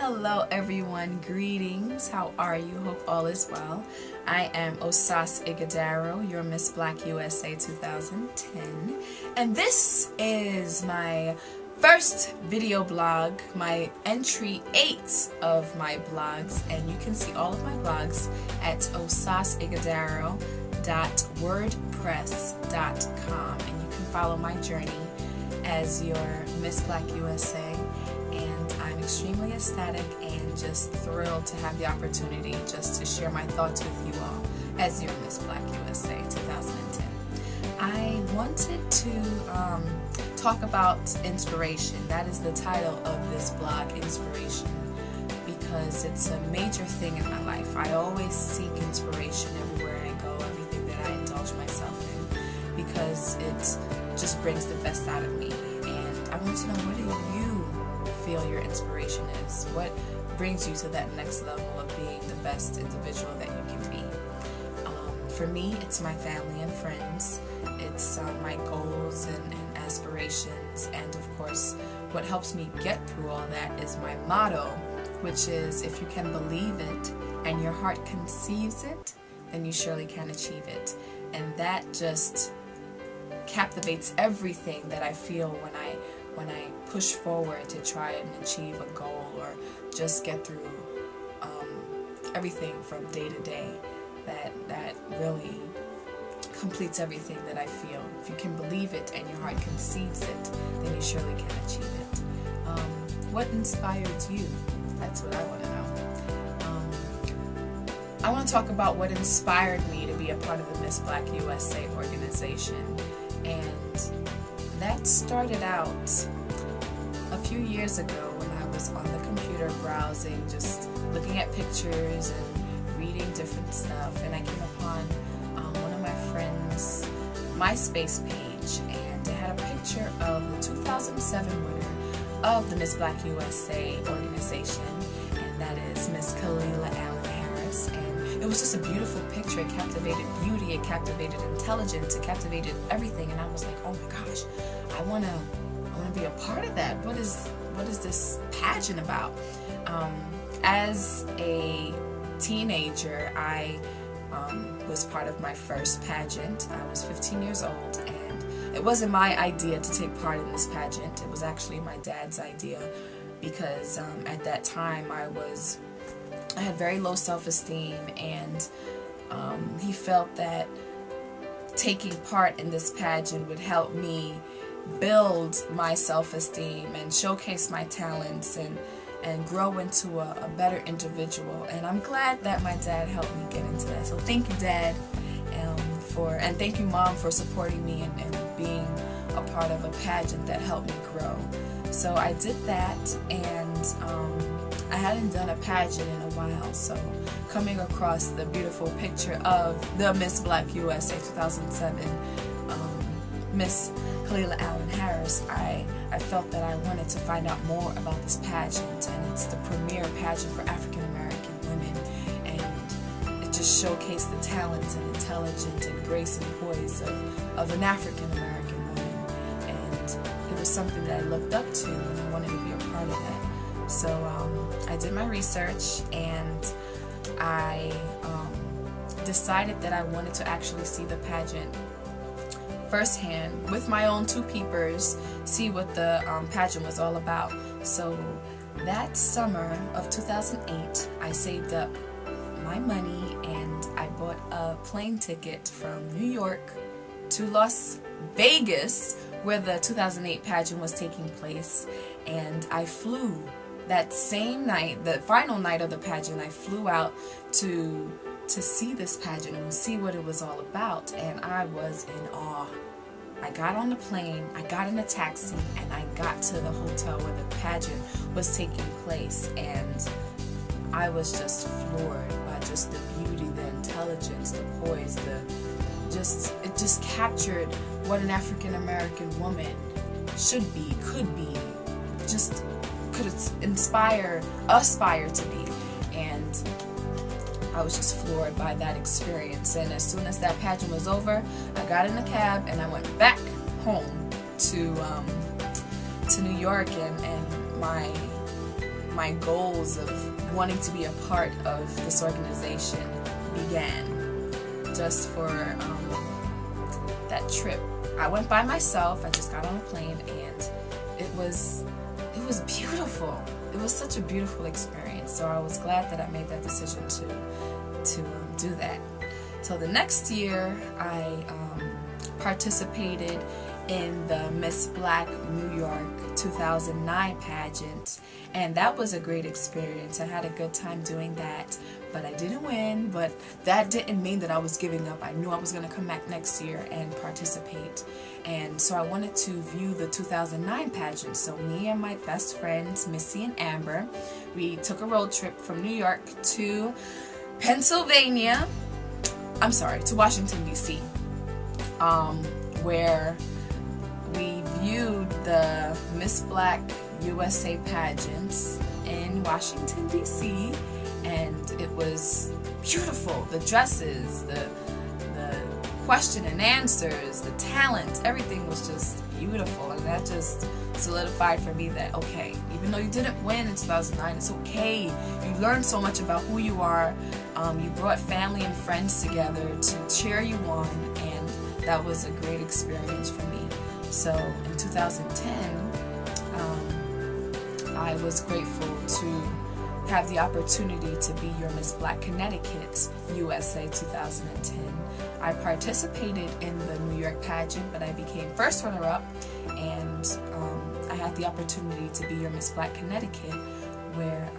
Hello everyone, greetings. How are you? Hope all is well. I am Osas Ighodaro, your Miss Black USA 2010, and this is my first video blog, my entry 8 of my blogs, and you can see all of my blogs at osasighodaro.wordpress.com, and you can follow my journey as your Miss Black USA. And I'm extremely ecstatic and just thrilled to have the opportunity just to share my thoughts with you all as your Miss Black USA 2010. I wanted to talk about inspiration. That is the title of this blog, inspiration, because it's a major thing in my life. I always seek inspiration everywhere I go, everything that I indulge myself in, because it just brings the best out of me. And I want to know, what do you feel your inspiration is? What brings you to that next level of being the best individual that you can be? For me, it's my family and friends. It's my goals and aspirations, and of course what helps me get through all that is my motto, which is, if you can believe it and your heart conceives it, then you surely can achieve it. And that just captivates everything that I feel when I push forward to try and achieve a goal or just get through everything from day to day. That really completes everything that I feel. If you can believe it and your heart conceives it, then you surely can achieve it. What inspired you? That's what I want to know. I want to talk about what inspired me to be a part of the Miss Black USA organization. And that started out a few years ago when I was on the computer browsing, just looking at pictures and reading different stuff, and I came upon one of my friends' MySpace page, and it had a picture of the 2007 winner of the Miss Black USA organization, and that is Miss Khalila Allen Harris. And it was just a beautiful picture. It captivated beauty, it captivated intelligence, it captivated everything, and I was like, oh my gosh, I want to be a part of that. What is this pageant about? As a teenager, I was part of my first pageant. I was 15 years old, and it wasn't my idea to take part in this pageant. It was actually my dad's idea, because at that time I had very low self-esteem, and he felt that taking part in this pageant would help me build my self-esteem and showcase my talents and grow into a better individual. And I'm glad that my dad helped me get into that. So thank you, Dad, and thank you, Mom, for supporting me and being a part of a pageant that helped me grow. So I did that, and I hadn't done a pageant in a while, so coming across the beautiful picture of the Miss Black USA 2007 Miss Khalila Allen Harris, I felt that I wanted to find out more about this pageant, and it's the premier pageant for African American women, and it just showcased the talents and intelligence and grace and poise of an African American woman, and it was something that I looked up to, and I wanted to be a part of that. So I did my research, and I decided that I wanted to actually see the pageant firsthand with my own two peepers, see what the pageant was all about. So that summer of 2008, I saved up my money and I bought a plane ticket from New York to Las Vegas, where the 2008 pageant was taking place, and I flew that same night, the final night of the pageant. I flew out to see this pageant and see what it was all about, and I was in awe. I got on the plane, I got in a taxi, and I got to the hotel where the pageant was taking place, and I was just floored by just the beauty, the intelligence, the poise, it just captured what an African American woman should be, could be, just could aspire to be. And I was just floored by that experience. And as soon as that pageant was over, I got in a cab and I went back home to New York, and my my goals of wanting to be a part of this organization began. Just for that trip, I went by myself. I just got on a plane, and it was beautiful. It was such a beautiful experience. So I was glad that I made that decision to do that. So the next year, I participated in the Miss Black New York 2009 pageant, and that was a great experience. I had a good time doing that, but I didn't win. But that didn't mean that I was giving up. I knew I was going to come back next year and participate, and so I wanted to view the 2009 pageant. So me and my best friends, Missy and Amber, we took a road trip from New York to Pennsylvania. I'm sorry, to Washington, D.C., where we viewed the Miss Black USA pageants in Washington, D.C., and it was beautiful. The dresses, the question and answers, the talent, everything was just beautiful, and that just solidified for me that, okay, even though you didn't win in 2009, it's okay. You learned so much about who you are. You brought family and friends together to cheer you on, and that was a great experience for me. So in 2010, I was grateful to have the opportunity to be your Miss Black Connecticut USA 2010. I participated in the New York pageant, but I became first runner-up, and I had the opportunity to be your Miss Black Connecticut, where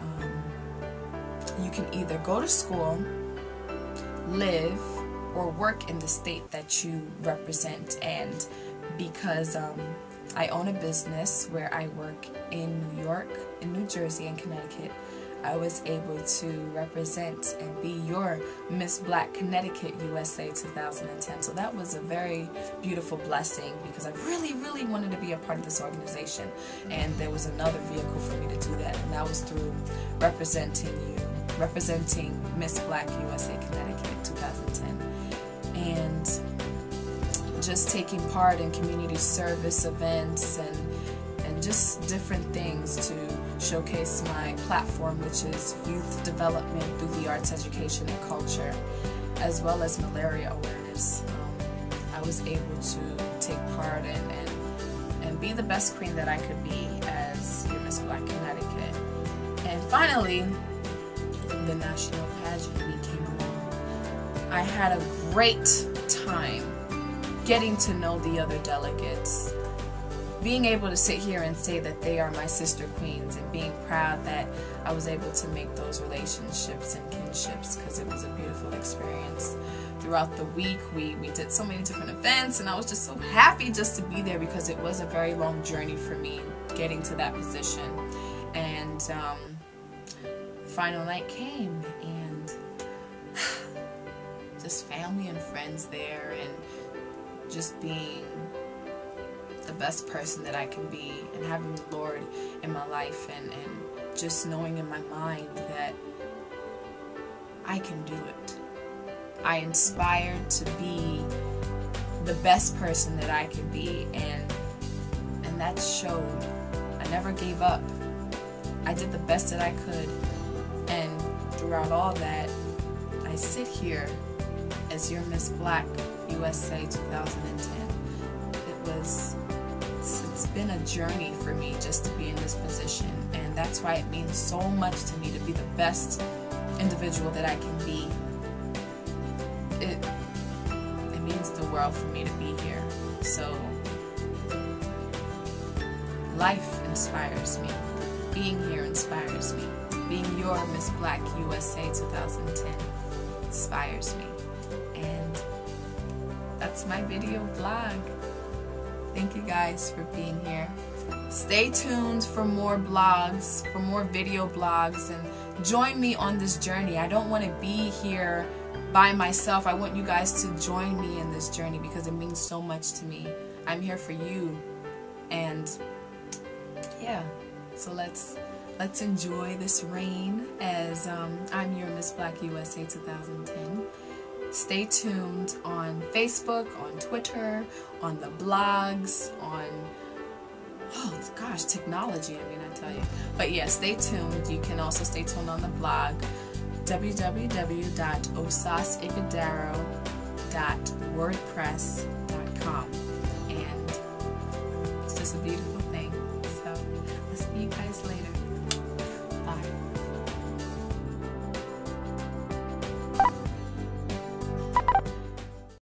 you can either go to school, live, or work in the state that you represent. And because I own a business where I work in New York, in New Jersey, and Connecticut, I was able to represent and be your Miss Black Connecticut USA 2010. So that was a very beautiful blessing, because I really, really wanted to be a part of this organization. And there was another vehicle for me to do that, and that was through representing Miss Black USA Connecticut 2010. And just taking part in community service events and just different things to showcase my platform, which is youth development through the arts, education, and culture, as well as malaria awareness. I was able to take part and be the best queen that I could be as your Miss Black Connecticut. And finally, the national pageant week came along. I had a great time getting to know the other delegates, being able to sit here and say that they are my sister queens, and being proud that I was able to make those relationships and kinships, because it was a beautiful experience. Throughout the week, we did so many different events, and I was just so happy just to be there, because it was a very long journey for me getting to that position. And final night came, and just family and friends there, and just being the best person that I can be, and having the Lord in my life, and just knowing in my mind that I can do it. I inspired to be the best person that I could be, and that showed. I never gave up. I did the best that I could, and throughout all that, I sit here as your Miss Black USA 2010. It's been a journey for me just to be in this position, and that's why it means so much to me to be the best individual that I can be. It means the world for me to be here. So life inspires me. Being here inspires me. Being your Miss Black USA 2010 inspires me. And that's my video vlog. Thank you guys for being here. Stay tuned for more blogs, for more video blogs, and join me on this journey. I don't want to be here by myself. I want you guys to join me in this journey, because it means so much to me. I'm here for you. And yeah, so let's enjoy this reign as I'm your Miss Black USA 2010. Stay tuned on Facebook, on Twitter, on the blogs, on Oh gosh, technology, I tell you. But yeah, stay tuned. You can also stay tuned on the blog, www.osasigodaro.wordpress.com. And it's just a beautiful